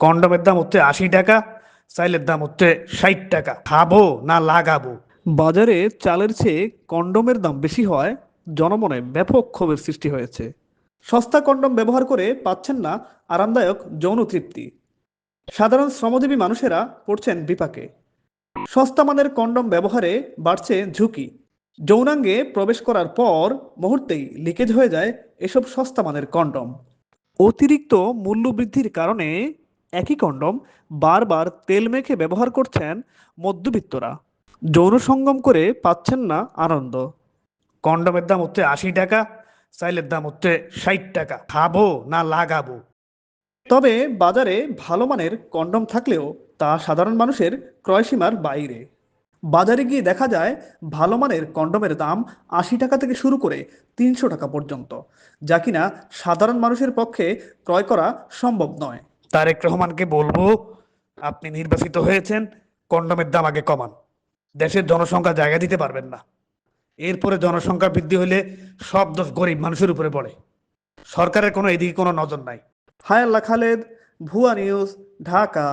কন্ডোমের দাম হচ্ছে ৮০ টাকা, চাইলের দাম হচ্ছে ৬০ টাকা। খাবো না লাগাবো? বাজারে চালের চেয়ে কন্ডোমের দাম বেশি হওয়ায় জনমনে ব্যাপক ক্ষোভের সৃষ্টি হয়েছে। সস্তা কন্ডোম ব্যবহার করে পাচ্ছেন না আরামদায়ক যৌন তৃপ্তি। সাধারণ শ্রমজীবী মানুষেরা পড়ছেন বিপাকে। সস্তা মানের কন্ডোম ব্যবহারে বাড়ছে ঝুঁকি। যৌনাঙ্গে প্রবেশ করার পর মুহূর্তেই লিকেজ হয়ে যায় এসব সস্তা মানের কন্ডোম। অতিরিক্ত মূল্য বৃদ্ধির কারণে একই কন্ডোম বারবার তেল মেখে ব্যবহার করছেন মধ্যবিত্তরা। যৌন সঙ্গম করে পাচ্ছেন না আনন্দ। কন্ডোমের দাম হচ্ছে ৮০ টাকা, চাইলের দাম হচ্ছে ৬০ টাকা। খাবো না লাগাবো? তবে বাজারে ভালো মানের কন্ডোম থাকলেও তা সাধারণ মানুষের ক্রয়সীমার বাইরে। বাজারে গিয়ে দেখা যায় ভালো মানের কন্ডোমের দাম ৮০ টাকা থেকে শুরু করে ৩০০ টাকা পর্যন্ত, যা কিনা সাধারণ মানুষের পক্ষে ক্রয় করা সম্ভব নয়। তারেক রহমানকে বলবো, আপনি নির্বাচিত হয়েছেন, কন্ডোমের দাম আগে কমান। দেশের জনসংখ্যা জায়গা দিতে পারবেন না। এরপরে জনসংখ্যা বৃদ্ধি হলে সব দোষ গরিব মানুষের উপরে পড়ে। সরকারের কোনো এদিকে কোনো নজর নাই। হায়াল্লা খালেদ, ভুয়া নিউজ, ঢাকা।